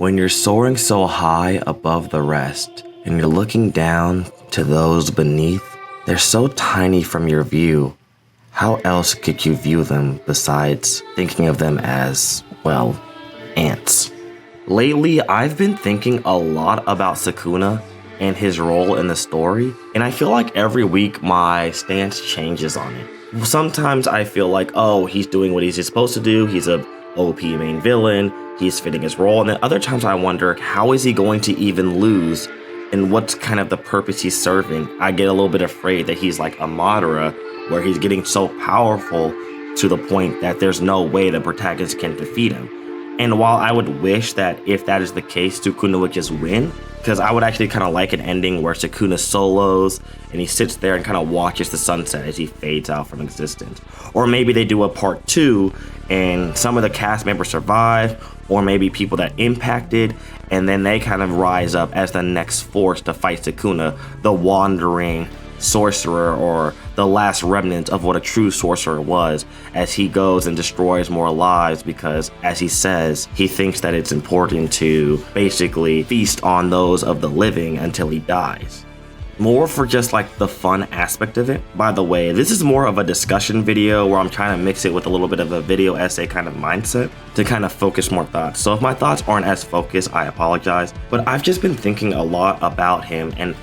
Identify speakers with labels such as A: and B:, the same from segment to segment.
A: When you're soaring so high above the rest, and you're looking down to those beneath, they're so tiny from your view. How else could you view them besides thinking of them as, well, ants? Lately, I've been thinking a lot about Sukuna and his role in the story, and I feel like every week my stance changes on it. Sometimes I feel like, oh, he's doing what he's supposed to do, he's a OP main villain, he's fitting his role, and then other times I wonder, how is he going to even lose, and what's kind of the purpose he's serving? I get a little bit afraid that he's like a Madara, where he's getting so powerful to the point that there's no way the protagonist can defeat him. And while I would wish that if that is the case, Sukuna would just win, because I would actually kind of like an ending where Sukuna solos and he sits there and kind of watches the sunset as he fades out from existence. Or maybe they do a part 2 and some of the cast members survive, or maybe people that impacted, and then they kind of rise up as the next force to fight Sukuna, the wandering sorcerer, or the last remnant of what a true sorcerer was, as he goes and destroys more lives because, as he says, he thinks that it's important to basically feast on those of the living until he dies. More for just like the fun aspect of it. By the way, this is more of a discussion video where I'm trying to mix it with a little bit of a video essay kind of mindset to kind of focus more thoughts. So if my thoughts aren't as focused, I apologize, but I've just been thinking a lot about him, and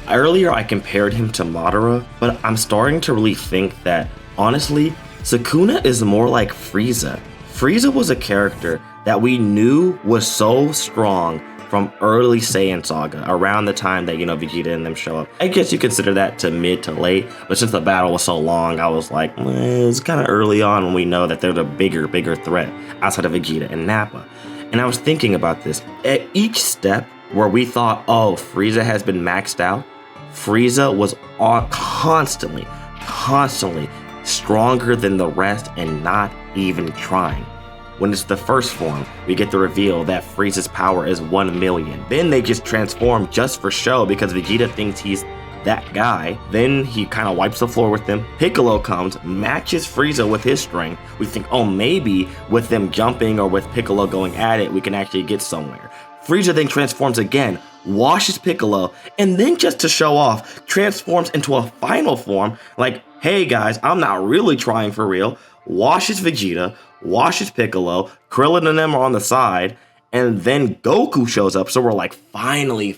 A: earlier I compared him to Madara, but I'm starting to really think that, honestly, Sukuna is more like Frieza. Frieza was a character that we knew was so strong from early Saiyan Saga, around the time that, Vegeta and them show up. I guess you consider that to mid to late, but since the battle was so long, I was like, it's kind of early on when we know that there's a bigger threat outside of Vegeta and Nappa. And I was thinking about this. At each step where we thought, oh, Frieza has been maxed out, Frieza was constantly stronger than the rest and not even trying. When it's the first form, we get the reveal that Frieza's power is 1 million. Then they just transform just for show because Vegeta thinks he's that guy. Then he kind of wipes the floor with them. Piccolo comes, matches Frieza with his strength. We think, oh, maybe with them jumping or with Piccolo going at it, we can actually get somewhere. Frieza then transforms again, washes Piccolo, and then just to show off, transforms into a final form, like, hey guys, I'm not really trying for real, washes Vegeta, washes Piccolo, Krillin and them are on the side, and then Goku shows up, so we're like, finally,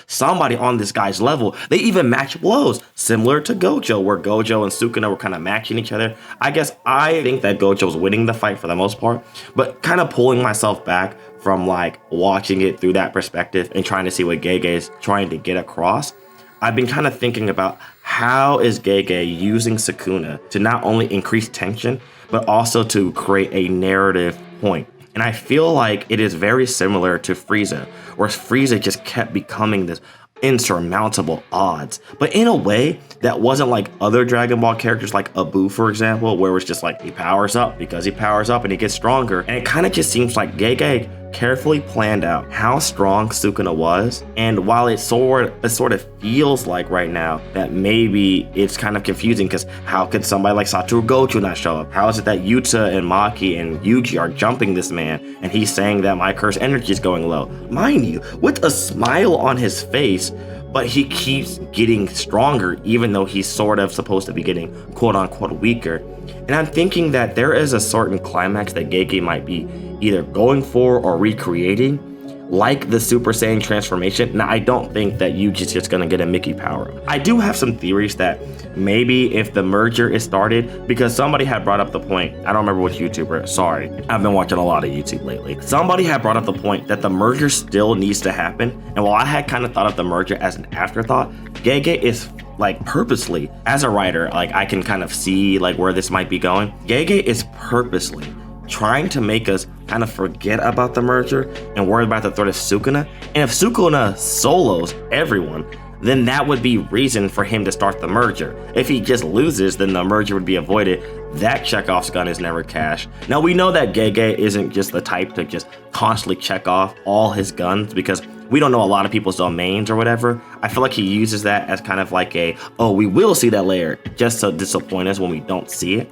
A: somebody on this guy's level. They even match blows, similar to Gojo, where Gojo and Sukuna were kind of matching each other. I guess I think that Gojo's winning the fight for the most part, but kind of pulling myself back from like watching it through that perspective and trying to see what Gege is trying to get across. I've been kind of thinking about how is Gege using Sukuna to not only increase tension, but also to create a narrative point. And I feel like it is very similar to Frieza, where Frieza just kept becoming this insurmountable odds, but in a way that wasn't like other Dragon Ball characters like Abu, for example, where it's just like he powers up because he powers up and he gets stronger. And it kind of just seems like Gege carefully planned out how strong Sukuna was, and while it sort of feels like right now that maybe it's kind of confusing because how could somebody like Satoru Gojo not show up? How is it that Yuta and Maki and Yuji are jumping this man and he's saying that my curse energy is going low? Mind you, with a smile on his face, but he keeps getting stronger even though he's sort of supposed to be getting quote-unquote weaker. And I'm thinking that there is a certain climax that Gege might be either going for or recreating, like the Super Saiyan transformation. Now, I don't think that Yuji's just gonna get a Mickey power. I do have some theories that maybe if the merger is started, because somebody had brought up the point, I don't remember which YouTuber, sorry, I've been watching a lot of YouTube lately. Somebody had brought up the point that the merger still needs to happen, and while I had kind of thought of the merger as an afterthought, Gege is like purposely, as a writer, like I can kind of see like where this might be going. Gege is purposely trying to make us kind of forget about the merger and worry about the threat of Sukuna. And if Sukuna solos everyone, then that would be reason for him to start the merger. If he just loses, then the merger would be avoided. That Chekhov's gun is never cashed. Now we know that Gege isn't just the type to just constantly check off all his guns because we don't know a lot of people's domains or whatever. I feel like he uses that as kind of like a, oh, we will see that later, just to disappoint us when we don't see it.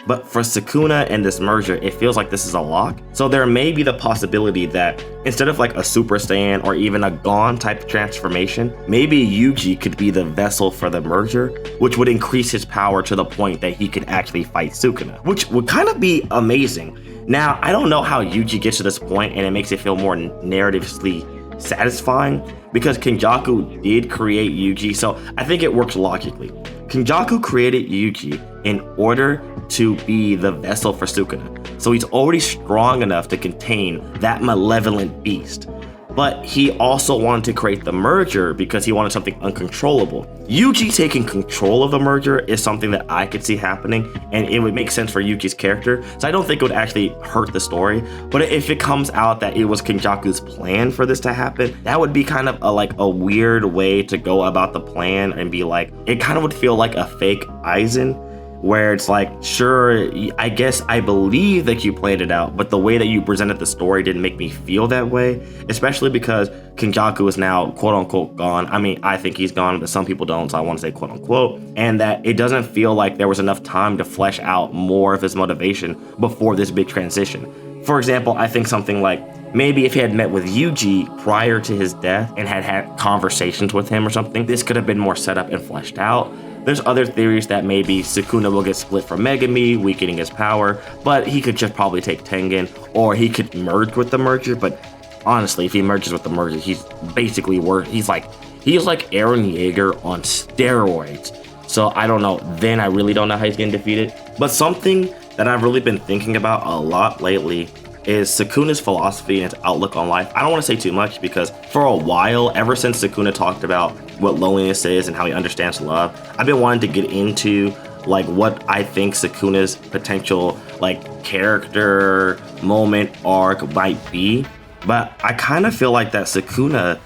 A: But for Sukuna and this merger, it feels like this is a lock. So there may be the possibility that instead of like a Super Saiyan or even a Gon type transformation, maybe Yuji could be the vessel for the merger, which would increase his power to the point that he could actually fight Sukuna, which would kind of be amazing. Now, I don't know how Yuji gets to this point, and it makes it feel more narratively satisfying because Kenjaku did create Yuji, so I think it works logically. Kenjaku created Yuji in order to be the vessel for Sukuna, so he's already strong enough to contain that malevolent beast. But he also wanted to create the merger because he wanted something uncontrollable. Yuji taking control of the merger is something that I could see happening, and it would make sense for Yuji's character, so I don't think it would actually hurt the story. But if it comes out that it was Kenjaku's plan for this to happen, that would be kind of a weird way to go about the plan, and be like, it kind of would feel like a fake Aizen, where it's like, sure, I guess I believe that you played it out, but the way that you presented the story didn't make me feel that way, especially because Kenjaku is now quote unquote gone. I mean, I think he's gone, but some people don't, so I want to say quote unquote, and that it doesn't feel like there was enough time to flesh out more of his motivation before this big transition. For example, I think something like, maybe if he had met with Yuji prior to his death and had conversations with him or something, this could have been more set up and fleshed out. There's other theories that maybe Sukuna will get split from Megami, weakening his power, but he could just probably take Tengen, or he could merge with the merger. But honestly, if he merges with the merger, he's basically he's like Eren Yeager on steroids. So I don't know, then I really don't know how he's getting defeated. But something that I've really been thinking about a lot lately is Sukuna's philosophy and his outlook on life. I don't want to say too much because for a while, ever since Sukuna talked about what loneliness is and how he understands love, I've been wanting to get into like what I think Sukuna's potential like character moment arc might be. But I kind of feel like that Sukuna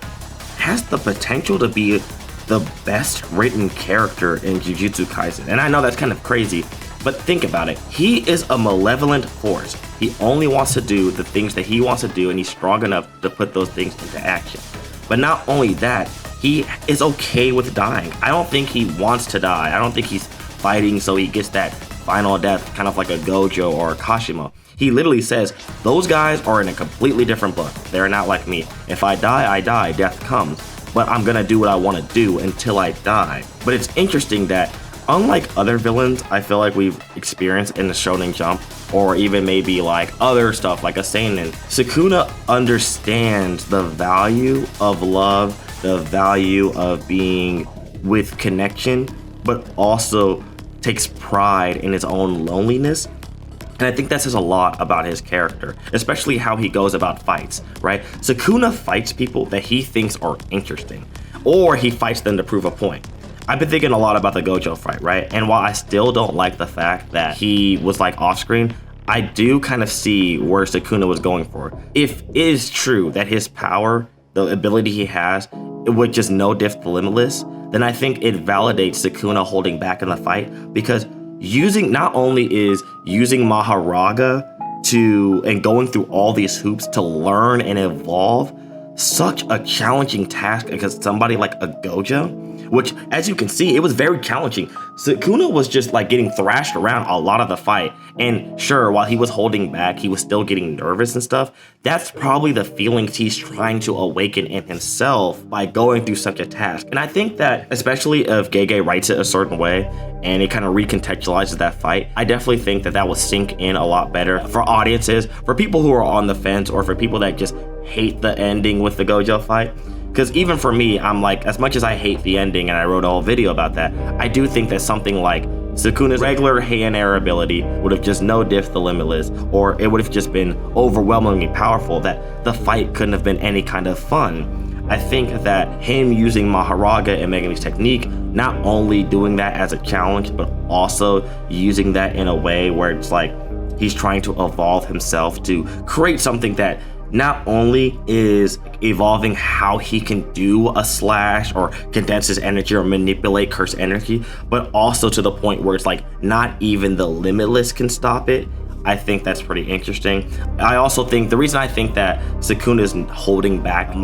A: has the potential to be the best written character in Jujutsu Kaisen. And I know that's kind of crazy, but think about it. He is a malevolent force. He only wants to do the things that he wants to do, and he's strong enough to put those things into action. But not only that, he is okay with dying. I don't think he wants to die. I don't think he's fighting so he gets that final death, kind of like a Gojo or a Kashima. He literally says, those guys are in a completely different book. They're not like me. If I die, I die. Death comes. But I'm gonna do what I want to do until I die. But it's interesting that unlike other villains I feel like we've experienced in the Shonen Jump, or even maybe like other stuff like a seinen, Sukuna understands the value of love, the value of being with connection, but also takes pride in his own loneliness. And I think that says a lot about his character, especially how he goes about fights, right? Sukuna fights people that he thinks are interesting, or he fights them to prove a point. I've been thinking a lot about the Gojo fight, right? And while I still don't like the fact that he was like off screen, I do kind of see where Sukuna was going for. If it is true that his power, the ability he has, with just no diff the limitless, then I think it validates Sukuna holding back in the fight, because not only is using Maharaga and going through all these hoops to learn and evolve such a challenging task against somebody like a Gojo, which, as you can see, it was very challenging. Sukuna was just like getting thrashed around a lot of the fight. And sure, while he was holding back, he was still getting nervous and stuff. That's probably the feelings he's trying to awaken in himself by going through such a task. And I think that, especially if Gege writes it a certain way and it kind of recontextualizes that fight, I definitely think that will sink in a lot better for audiences, for people who are on the fence, or for people that just hate the ending with the Gojo fight. Because even for me, I'm like, as much as I hate the ending, and I wrote a whole video about that, I do think that something like Sukuna's regular Heian Air ability would have just no diff the limitless, or it would have just been overwhelmingly powerful, that the fight couldn't have been any kind of fun. I think that him using Maharaga and Megami's technique, not only doing that as a challenge, but also using that in a way where it's like he's trying to evolve himself to create something that not only is evolving how he can do a slash or condense his energy or manipulate curse energy, but also to the point where it's like not even the limitless can stop it. I think that's pretty interesting. I also think the reason I think that Sukuna's holding back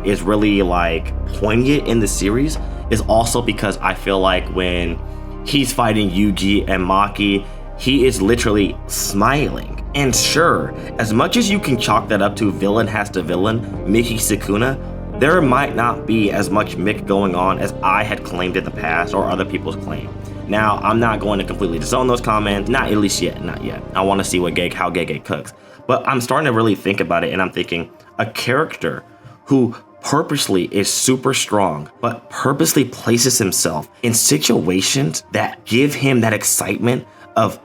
A: is really like poignant in the series is also because I feel like when he's fighting Yuji and Maki, he is literally smiling. And sure, as much as you can chalk that up to villain has to villain, Miki Sukuna, there might not be as much Mick going on as I had claimed in the past or other people's claim. Now, I'm not going to completely disown those comments, not at least yet, not yet. I want to see how Gege cooks. But I'm starting to really think about it, and I'm thinking, a character who purposely is super strong, but purposely places himself in situations that give him that excitement of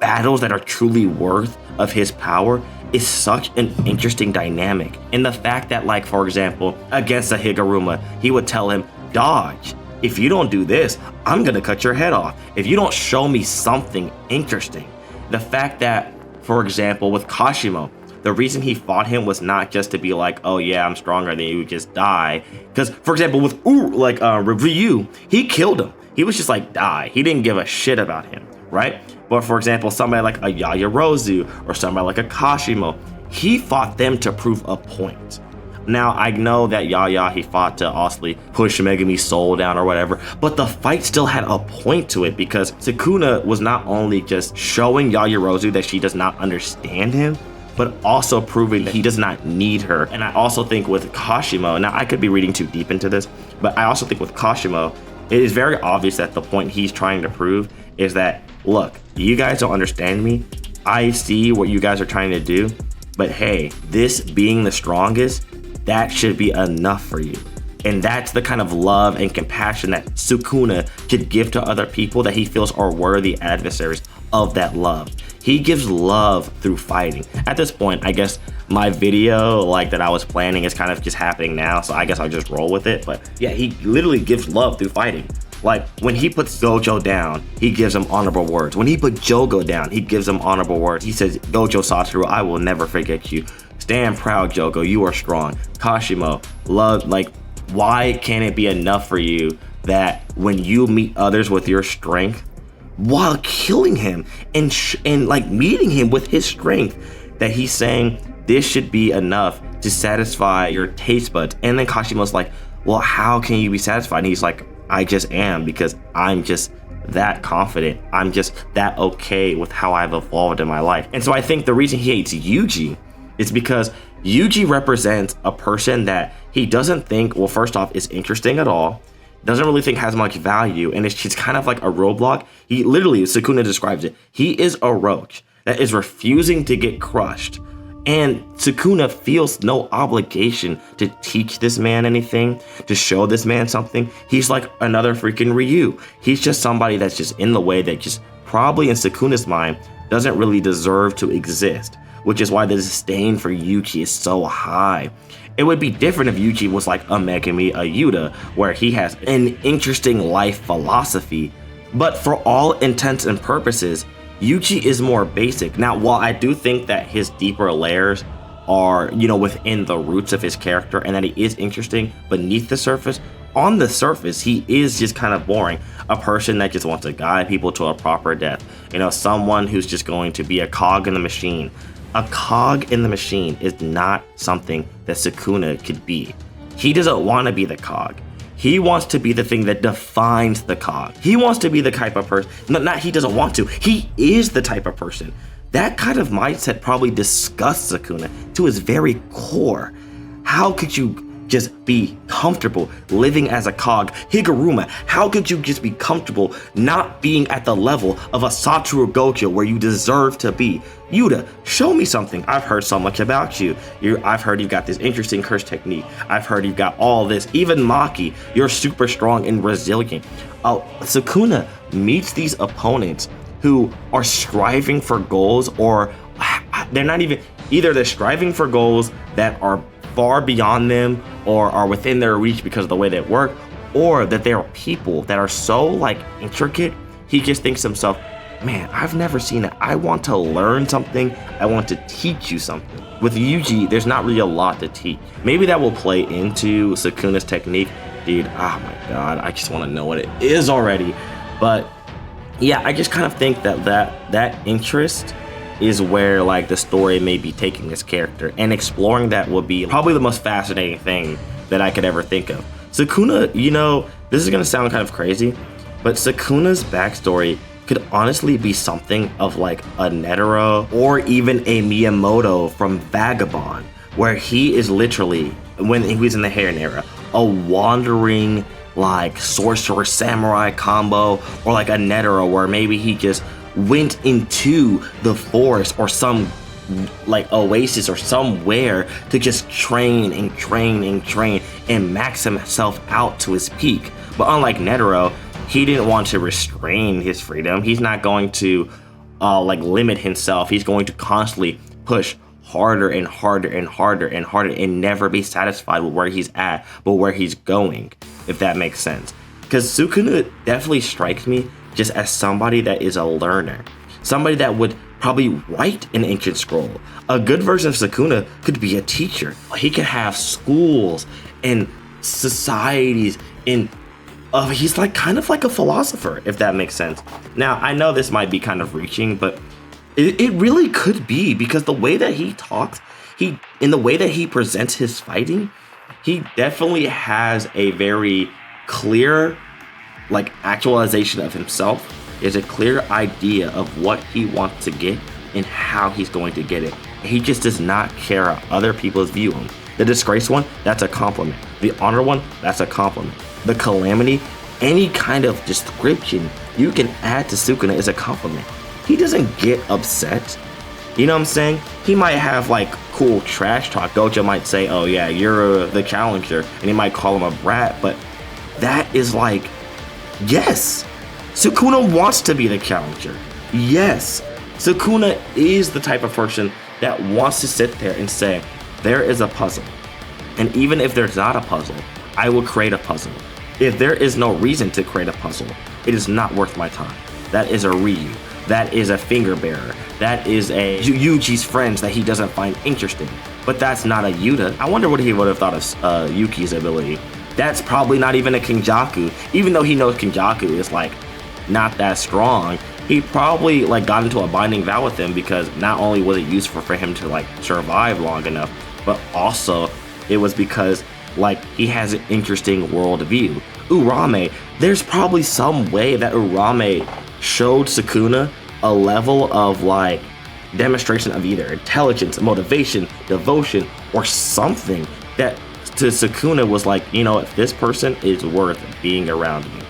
A: battles that are truly worth of his power is such an interesting dynamic. And the fact that, like, for example, against a Higuruma, he would tell him, dodge. If you don't do this, I'm gonna cut your head off. If you don't show me something interesting. The fact that, for example, with Kashimo, the reason he fought him was not just to be like, oh yeah, I'm stronger than you, just die. Because, for example, with Ryu, he killed him. He was just like, die. He didn't give a shit about him, right? But for example, somebody like a Yaoyorozu or somebody like a Kashimo, he fought them to prove a point. Now, I know that Yaya, he fought to obviously push Megami's soul down or whatever, but the fight still had a point to it because Sukuna was not only just showing Yaoyorozu that she does not understand him, but also proving that he does not need her. And I also think with Kashimo, now I could be reading too deep into this, but I also think with Kashimo, it is very obvious that the point he's trying to prove is that, look, you guys don't understand me. I see what you guys are trying to do, but hey, this being the strongest, that should be enough for you. And that's the kind of love and compassion that Sukuna could give to other people that he feels are worthy adversaries of that love. He gives love through fighting. At this point, I guess my video like that I was planning is kind of just happening now, so I guess I'll just roll with it. But yeah, he literally gives love through fighting. Like when he puts Gojo down, he gives him honorable words. When he put Jogo down, he gives him honorable words. He says, Gojo Satoru, I will never forget you. Stand proud, Jogo, you are strong. Kashimo, love, like, why can't it be enough for you that when you meet others with your strength, while killing him and like meeting him with his strength, that he's saying this should be enough to satisfy your taste buds? And then Kashimo's like, well, how can you be satisfied? And he's like, I just am, because I'm just that confident. I'm just that okay with how I've evolved in my life. And so I think the reason he hates Yuji is because Yuji represents a person that he doesn't think, well, first off, is interesting at all, doesn't really think has much value, and it's just kind of like a roadblock. He literally, Sukuna describes it, he is a roach that is refusing to get crushed. And Sukuna feels no obligation to teach this man anything, to show this man something. He's like another freaking Ryu. He's just somebody that's just in the way that just probably in Sukuna's mind doesn't really deserve to exist, which is why the disdain for Yuji is so high. It would be different if Yuji was like a Megami, a Yuta, where he has an interesting life philosophy. But for all intents and purposes, Yuji is more basic. Now, while I do think that his deeper layers are, within the roots of his character and that he is interesting beneath the surface, on the surface, he is just kind of boring. A person that just wants to guide people to a proper death. Someone who's just going to be a cog in the machine. A cog in the machine is not something that Sukuna could be. He doesn't want to be the cog. He wants to be the thing that defines the cog. He wants to be the type of person, not he doesn't want to, he is the type of person. That kind of mindset probably disgusts Sukuna to his very core. How could you just be comfortable living as a cog? Higuruma, how could you just be comfortable not being at the level of a Satoru Gojo where you deserve to be? Yuta, show me something. I've heard so much about you. I've heard you've got this interesting curse technique. I've heard you've got all this. Even Maki, you're super strong and resilient. Sukuna meets these opponents who are striving for goals, or they're not even, either they're striving for goals that are far beyond them or are within their reach because of the way they work, or that there are people that are so like intricate, he just thinks to himself, man, I've never seen it. I want to learn something. I want to teach you something. With Yuji, there's not really a lot to teach. Maybe that will play into Sukuna's technique. Dude, oh my God, I just want to know what it is already. But yeah, I just kind of think that interest is where like the story may be taking this character, and exploring that will be probably the most fascinating thing that I could ever think of. Sukuna, this is gonna sound kind of crazy, but Sukuna's backstory could honestly be something of like a Netero or even a Miyamoto from Vagabond, where he is literally, when he was in the Heian era, a wandering like sorcerer samurai combo, or like a Netero where maybe he just went into the forest or some like oasis or somewhere to just train and train and train and max himself out to his peak. But unlike Netero, he didn't want to restrain his freedom. He's not going to like limit himself. He's going to constantly push harder and harder and harder and harder and never be satisfied with where he's at, but where he's going, if that makes sense. Because Sukuna definitely strikes me just as somebody that is a learner, somebody that would probably write an ancient scroll. A good version of Sukuna could be a teacher. He could have schools and societies, and he's like kind of like a philosopher, if that makes sense. Now, I know this might be kind of reaching, but it really could be, because the way that he talks, in the way that he presents his fighting, he definitely has a very clear like actualization of himself. Is a clear idea of what he wants to get and how he's going to get it. He just does not care how other people's view him. The disgrace one, that's a compliment. The honor one, that's a compliment. The calamity, any kind of description you can add to Sukuna is a compliment. He doesn't get upset. You know what I'm saying? He might have like cool trash talk. Gojo might say, oh yeah, you're the challenger, and he might call him a brat, but that is like, yes, Sukuna wants to be the challenger. Yes, Sukuna is the type of person that wants to sit there and say, there is a puzzle. And even if there's not a puzzle, I will create a puzzle. If there is no reason to create a puzzle, it is not worth my time. That is a Ryu. That is a finger bearer. That is a Yuji's friends that he doesn't find interesting. But that's not a Yuta. I wonder what he would have thought of Yuki's ability. That's probably not even a Kinjaku. Even though he knows Kinjaku is like not that strong, he probably like got into a binding vow with him, because not only was it useful for him to like survive long enough, but also it was because like he has an interesting worldview. Urame, there's probably some way that Urame showed Sukuna a level of like demonstration of either intelligence, motivation, devotion, or something that to Sukuna was like, you know what, this person is worth being around me.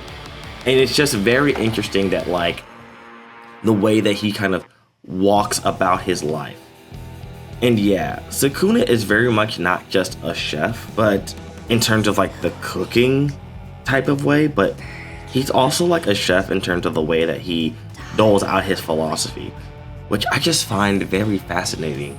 A: And it's just very interesting that like the way that he kind of walks about his life. And yeah, Sukuna is very much not just a chef, but in terms of like the cooking type of way, but he's also like a chef in terms of the way that he doles out his philosophy, which I just find very fascinating.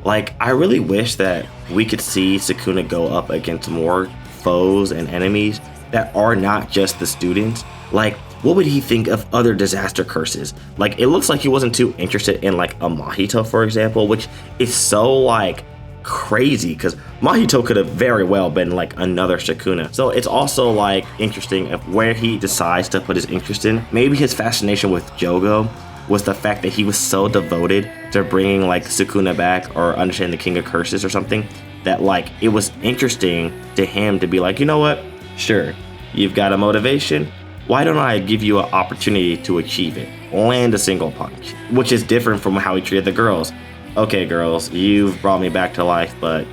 A: Like, I really wish that we could see Sukuna go up against more foes and enemies that are not just the students. Like, what would he think of other disaster curses? Like, it looks like he wasn't too interested in like a Mahito, for example, which is so like crazy, because Mahito could have very well been like another Sukuna. So it's also like interesting of where he decides to put his interest in. Maybe his fascination with Jogo was the fact that he was so devoted to bringing like Sukuna back, or understanding the King of Curses or something, that like it was interesting to him to be like, you know what, sure, you've got a motivation, why don't I give you an opportunity to achieve it? Land a single punch. Which is different from how he treated the girls. Okay, girls, you've brought me back to life, but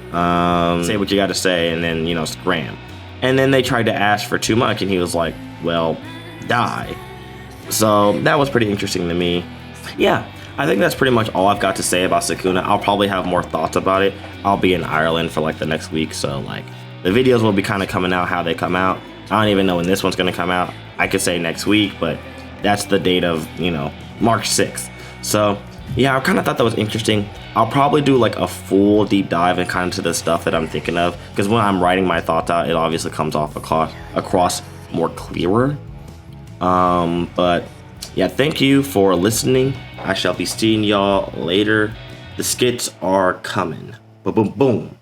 A: say what you got to say, and then, you know, scram. And then they tried to ask for too much, and he was like, well, die. So that was pretty interesting to me. Yeah, I think that's pretty much all I've got to say about Sukuna. I'll probably have more thoughts about it. I'll be in Ireland for like the next week, so like the videos will be kind of coming out how they come out. I don't even know when this one's going to come out. I could say next week, but that's the date of, you know, March 6th. So yeah, I kind of thought that was interesting. I'll probably do like a full deep dive and kind of to the stuff that I'm thinking of, because when I'm writing my thoughts out, it obviously comes off across more clearer. But yeah, thank you for listening. I shall be seeing y'all later. The skits are coming. Boom, boom, boom.